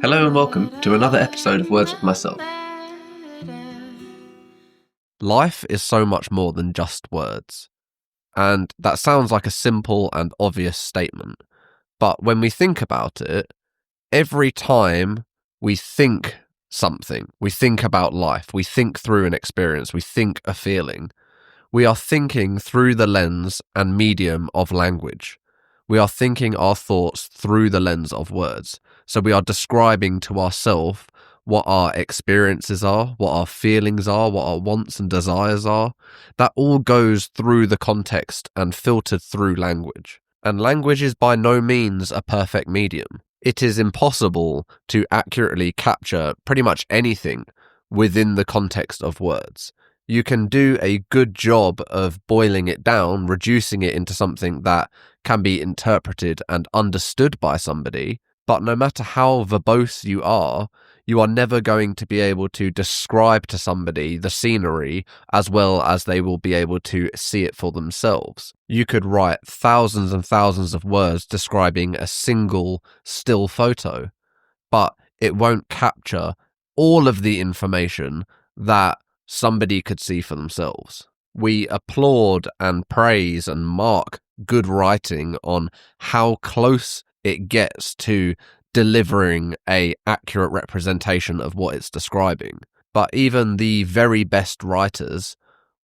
Hello and welcome to another episode of Words with Myself. Life is so much more than just words. And that sounds like a simple and obvious statement. But when we think about it, every time we think something, we think about life, we think through an experience, we think a feeling, we are thinking through the lens and medium of language. We are thinking our thoughts through the lens of words. So we are describing to ourselves what our experiences are, what our feelings are, what our wants and desires are. That all goes through the context and filtered through language. And language is by no means a perfect medium. It is impossible to accurately capture pretty much anything within the context of words. You can do a good job of boiling it down, reducing it into something that can be interpreted and understood by somebody, but no matter how verbose you are never going to be able to describe to somebody the scenery as well as they will be able to see it for themselves. You could write thousands and thousands of words describing a single still photo, but it won't capture all of the information that somebody could see for themselves. We applaud and praise and mark good writing on how close it gets to delivering a accurate representation of what it's describing. But even the very best writers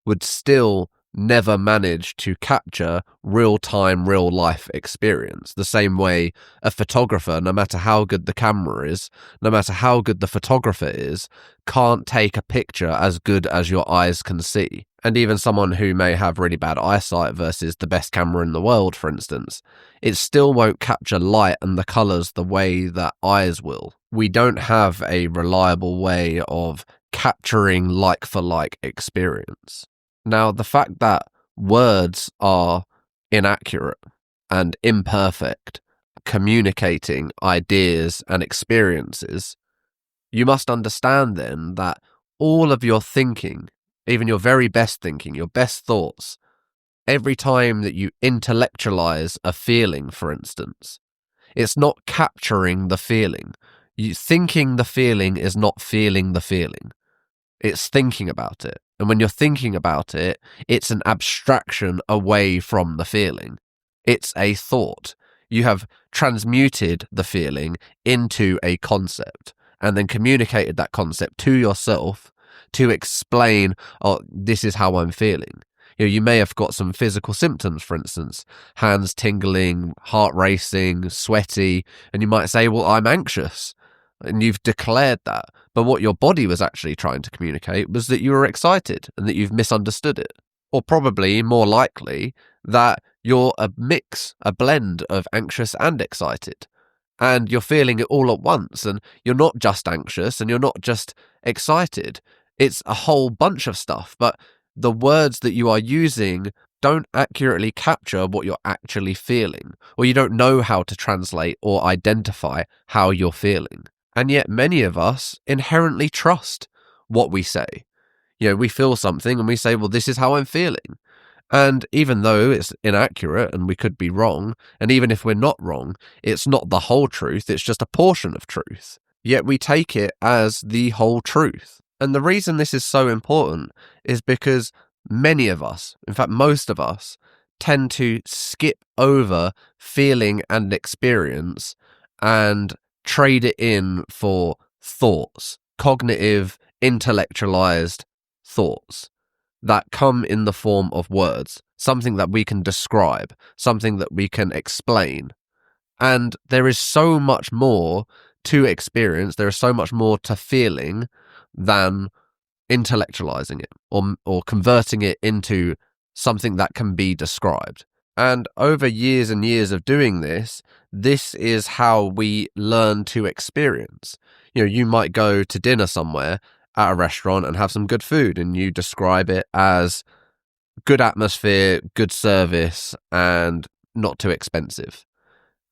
would still never manage to capture real-time, real-life experience. The same way a photographer, no matter how good the camera is, no matter how good the photographer is, can't take a picture as good as your eyes can see. And even someone who may have really bad eyesight versus the best camera in the world, for instance, it still won't capture light and the colours the way that eyes will. We don't have a reliable way of capturing like-for-like experience. Now, the fact that words are inaccurate and imperfect, communicating ideas and experiences, you must understand then that all of your thinking, even your very best thinking, your best thoughts, every time that you intellectualize a feeling, for instance, it's not capturing the feeling. Thinking the feeling is not feeling the feeling. It's thinking about it. And when you're thinking about it, it's an abstraction away from the feeling. It's a thought. You have transmuted the feeling into a concept and then communicated that concept to yourself to explain, oh, this is how I'm feeling. You may have got some physical symptoms, for instance, hands tingling, heart racing, sweaty, and you might say, well, I'm anxious. And you've declared that. But what your body was actually trying to communicate was that you were excited and that you've misunderstood it. Or probably, more likely, that you're a mix, a blend of anxious and excited. And you're feeling it all at once. And you're not just anxious and you're not just excited. It's a whole bunch of stuff. But the words that you are using don't accurately capture what you're actually feeling. Or you don't know how to translate or identify how you're feeling. And yet many of us inherently trust what we say. We feel something and we say, well, this is how I'm feeling. And even though it's inaccurate and we could be wrong, and even if we're not wrong, it's not the whole truth, it's just a portion of truth. Yet we take it as the whole truth. And the reason this is so important is because many of us, in fact, most of us, tend to skip over feeling and experience and trade it in for thoughts, cognitive, intellectualized thoughts that come in the form of words, something that we can describe, something that we can explain. And there is so much more to experience, there is so much more to feeling than intellectualizing it or converting it into something that can be described. And over years and years of doing this is how we learn to experience. You might go to dinner somewhere at a restaurant and have some good food, and you describe it as good atmosphere, good service, and not too expensive.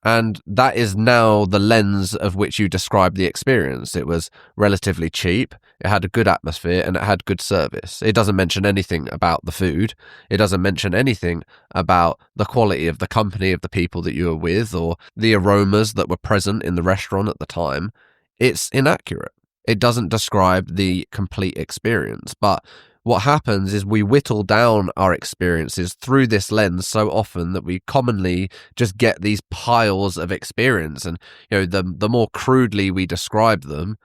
And that is now the lens of which you describe the experience. It was relatively cheap, it had a good atmosphere, and it had good service. It doesn't mention anything about the food. It doesn't mention anything about the quality of the company of the people that you were with or the aromas that were present in the restaurant at the time. it's inaccurate. It doesn't describe the complete experience. But what happens is we whittle down our experiences through this lens so often that we commonly just get these piles of experience. And the more crudely we describe them,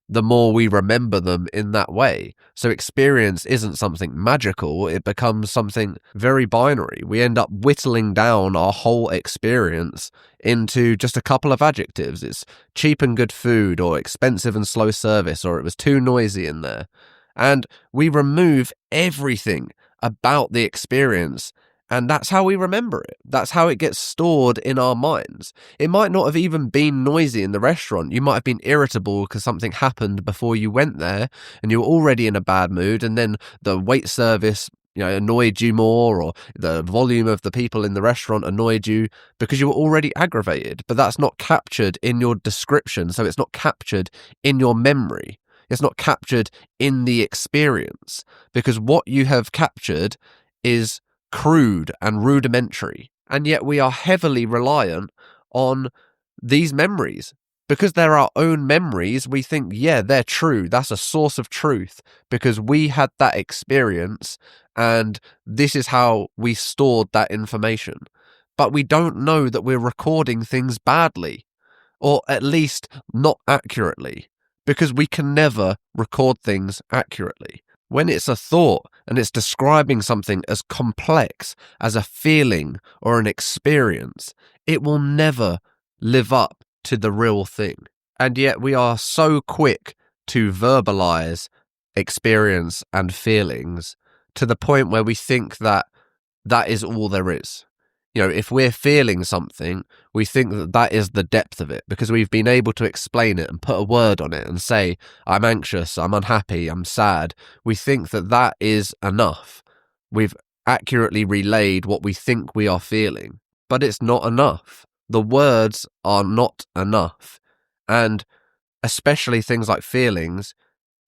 the more we remember them in that way. So experience isn't something magical, it becomes something very binary. We end up whittling down our whole experience into just a couple of adjectives. It's cheap and good food, or expensive and slow service, or it was too noisy in there. And we remove everything about the experience, and that's how we remember it. That's how it gets stored in our minds. It might not have even been noisy in the restaurant. You might have been irritable because something happened before you went there and you were already in a bad mood, and then the wait service annoyed you more, or the volume of the people in the restaurant annoyed you because you were already aggravated. But that's not captured in your description, so it's not captured in your memory. It's not captured in the experience, because what you have captured is crude and rudimentary, and yet we are heavily reliant on these memories. Because they're our own memories, we think, yeah, they're true. That's a source of truth because we had that experience and this is how we stored that information. But we don't know that we're recording things badly, or at least not accurately, because we can never record things accurately. When it's a thought and it's describing something as complex as a feeling or an experience, it will never live up to the real thing. And yet we are so quick to verbalize experience and feelings to the point where we think that that is all there is. If we're feeling something, we think that that is the depth of it because we've been able to explain it and put a word on it and say, I'm anxious, I'm unhappy, I'm sad. We think that that is enough. We've accurately relayed what we think we are feeling, but it's not enough. The words are not enough. And especially things like feelings,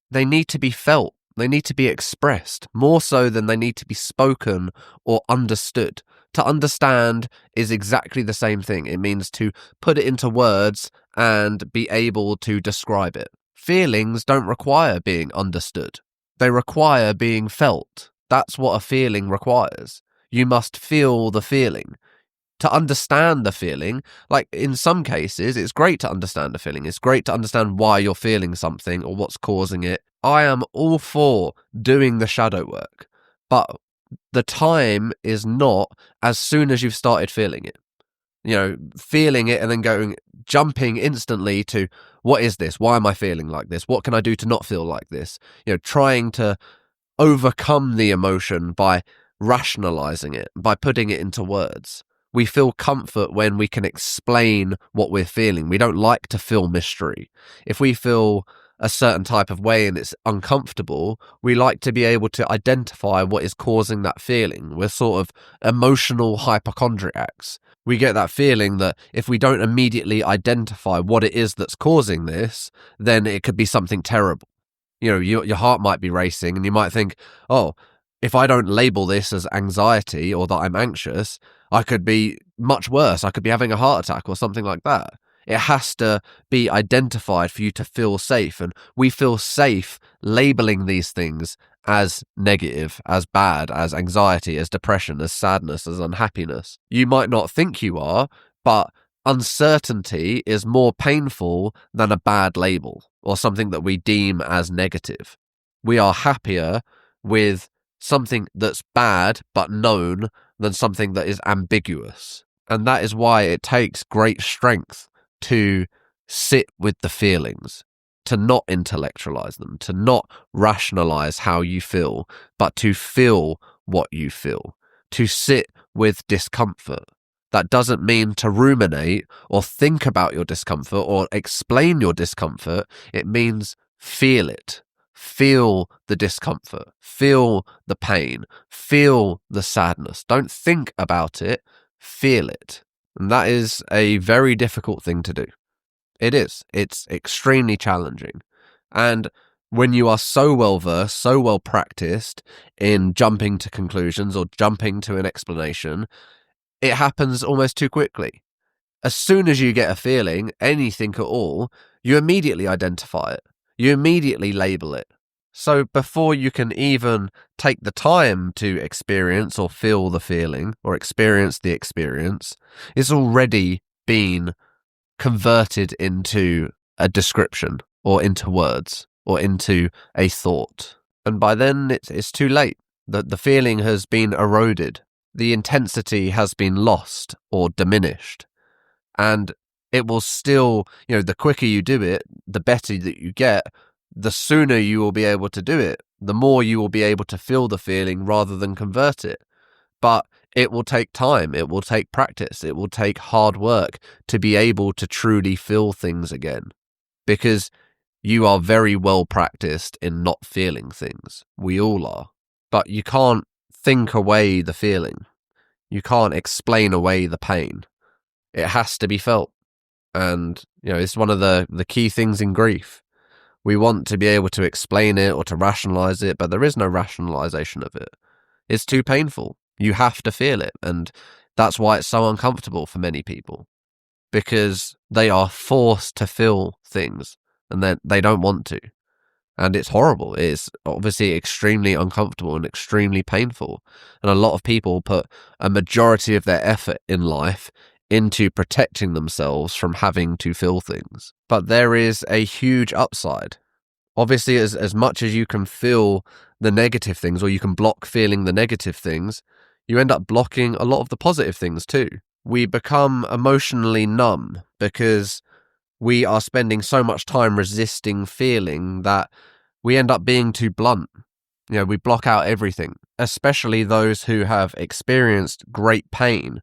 they need to be felt. They need to be expressed more so than they need to be spoken or understood. To understand is exactly the same thing. It means to put it into words and be able to describe it. Feelings don't require being understood. They require being felt. That's what a feeling requires. You must feel the feeling. To understand the feeling, like in some cases, it's great to understand a feeling. It's great to understand why you're feeling something or what's causing it. I am all for doing the shadow work, but the time is not as soon as you've started feeling it. Feeling it and then jumping instantly to, what is this? Why am I feeling like this? What can I do to not feel like this? Trying to overcome the emotion by rationalizing it, by putting it into words. We feel comfort when we can explain what we're feeling. We don't like to feel mystery. If we feel a certain type of way and it's uncomfortable, we like to be able to identify what is causing that feeling. We're sort of emotional hypochondriacs. We get that feeling that if we don't immediately identify what it is that's causing this, then it could be something terrible. Your heart might be racing and you might think, oh, if I don't label this as anxiety or that I'm anxious, I could be much worse. I could be having a heart attack or something like that. It has to be identified for you to feel safe. And we feel safe labeling these things as negative, as bad, as anxiety, as depression, as sadness, as unhappiness. You might not think you are, but uncertainty is more painful than a bad label or something that we deem as negative. We are happier with something that's bad but known than something that is ambiguous. And that is why it takes great strength to sit with the feelings, to not intellectualize them, to not rationalize how you feel, but to feel what you feel, to sit with discomfort. That doesn't mean to ruminate or think about your discomfort or explain your discomfort. It means feel it. Feel the discomfort. Feel the pain. Feel the sadness. Don't think about it. Feel it. And that is a very difficult thing to do. It is. It's extremely challenging. And when you are so well versed, so well practiced in jumping to conclusions or jumping to an explanation, it happens almost too quickly. As soon as you get a feeling, anything at all, you immediately identify it. You immediately label it. So before you can even take the time to experience or feel the feeling or experience the experience, it's already been converted into a description or into words or into a thought. And by then it's too late. The feeling has been eroded. The intensity has been lost or diminished. And it will still, the quicker you do it, the better that you get, the sooner you will be able to do it, the more you will be able to feel the feeling rather than convert it. But it will take time, it will take practice, it will take hard work to be able to truly feel things again. Because you are very well practiced in not feeling things. We all are. But you can't think away the feeling. You can't explain away the pain. It has to be felt. And, it's one of the key things in grief. We want to be able to explain it or to rationalize it, but there is no rationalization of it. It's too painful. You have to feel it. And that's why it's so uncomfortable for many people, because they are forced to feel things and then they don't want to. And it's horrible. It's obviously extremely uncomfortable and extremely painful. And a lot of people put a majority of their effort in life into protecting themselves from having to feel things. But there is a huge upside. Obviously, as much as you can feel the negative things, or you can block feeling the negative things, you end up blocking a lot of the positive things too. We become emotionally numb because we are spending so much time resisting feeling that we end up being too blunt. We block out everything, especially those who have experienced great pain.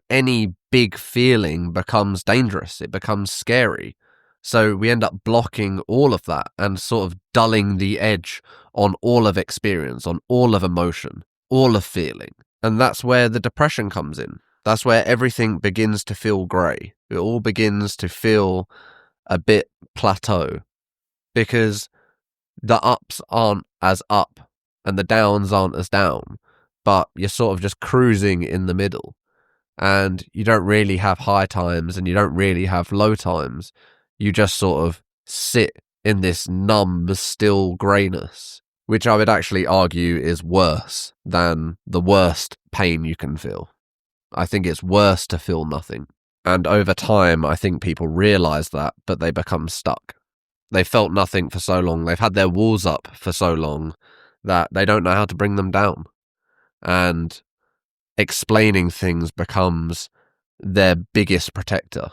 Any big feeling becomes dangerous. It becomes scary. So we end up blocking all of that and sort of dulling the edge on all of experience, on all of emotion, all of feeling. And that's where the depression comes in. That's where everything begins to feel grey. It all begins to feel a bit plateau, because the ups aren't as up and the downs aren't as down, but you're sort of just cruising in the middle, and you don't really have high times and you don't really have low times. You just sort of sit in this numb, still greyness, which I would actually argue is worse than the worst pain you can feel. I think it's worse to feel nothing. And over time, I think people realise that, but they become stuck. They felt nothing for so long. They've had their walls up for so long that they don't know how to bring them down. And explaining things becomes their biggest protector.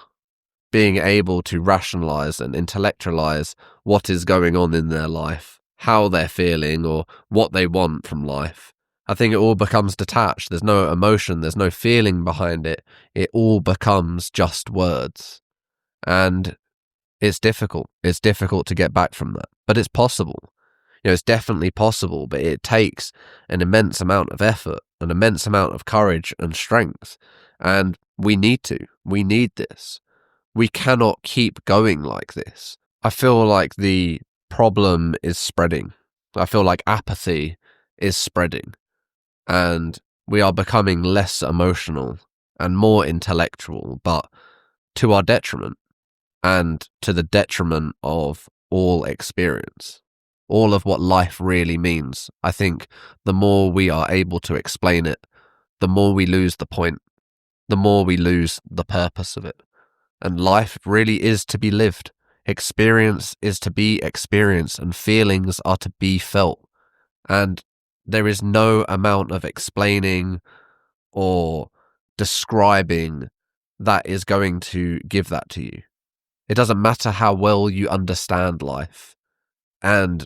Being able to rationalize and intellectualize what is going on in their life, how they're feeling, or what they want from life. I think it all becomes detached. There's no emotion, there's no feeling behind it. It all becomes just words. And it's difficult. It's difficult to get back from that. But it's possible. It's definitely possible, but it takes an immense amount of effort, an immense amount of courage and strength. And we need to. We need this. We cannot keep going like this. I feel like the problem is spreading. I feel like apathy is spreading. And we are becoming less emotional and more intellectual, but to our detriment and to the detriment of all experience. All of what life really means. I think the more we are able to explain it, the more we lose the point, the more we lose the purpose of it. And life really is to be lived. Experience is to be experienced, and feelings are to be felt. And there is no amount of explaining or describing that is going to give that to you. It doesn't matter how well you understand life, and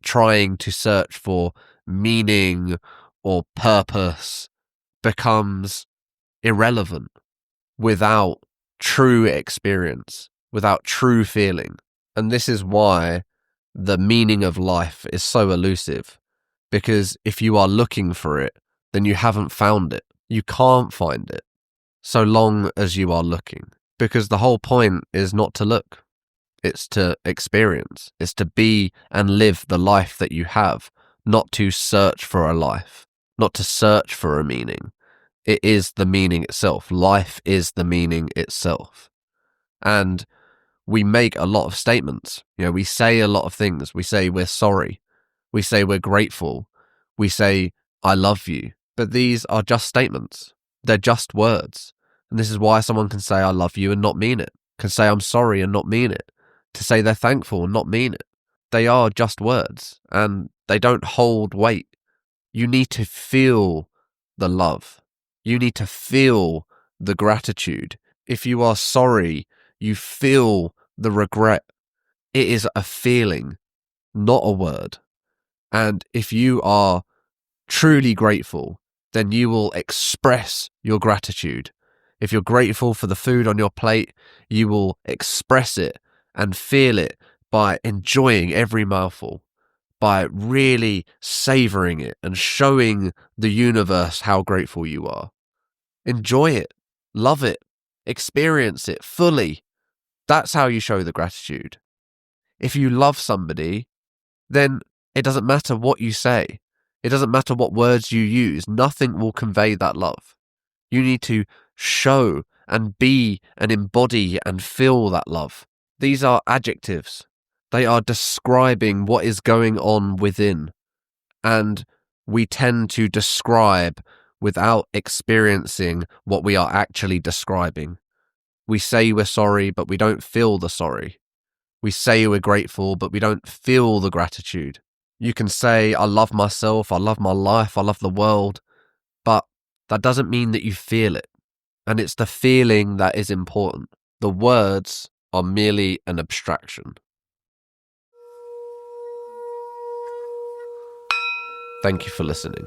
trying to search for meaning or purpose becomes irrelevant without true experience, without true feeling. And this is why the meaning of life is so elusive, because if you are looking for it, then you haven't found it. You can't find it so long as you are looking, because the whole point is not to look. It's to experience. It's to be and live the life that you have, not to search for a life, not to search for a meaning. It is the meaning itself. Life is the meaning itself. And we make a lot of statements. We say a lot of things. We say we're sorry. We say we're grateful. We say, I love you. But these are just statements. They're just words. And this is why someone can say, I love you and not mean it. Can say, I'm sorry and not mean it. To say they're thankful and not mean it. They are just words and they don't hold weight. You need to feel the love. You need to feel the gratitude. If you are sorry, you feel the regret. It is a feeling, not a word. And if you are truly grateful, then you will express your gratitude. If you're grateful for the food on your plate, you will express it and feel it by enjoying every mouthful, by really savoring it and showing the universe how grateful you are. Enjoy it, love it, experience it fully. That's how you show the gratitude. If you love somebody, then it doesn't matter what you say. It doesn't matter what words you use. Nothing will convey that love. You need to show and be and embody and feel that love. These are adjectives. They are describing what is going on within. And we tend to describe without experiencing what we are actually describing. We say we're sorry, but we don't feel the sorry. We say we're grateful, but we don't feel the gratitude. You can say, I love myself, I love my life, I love the world, but that doesn't mean that you feel it. And it's the feeling that is important. The words are merely an abstraction. Thank you for listening.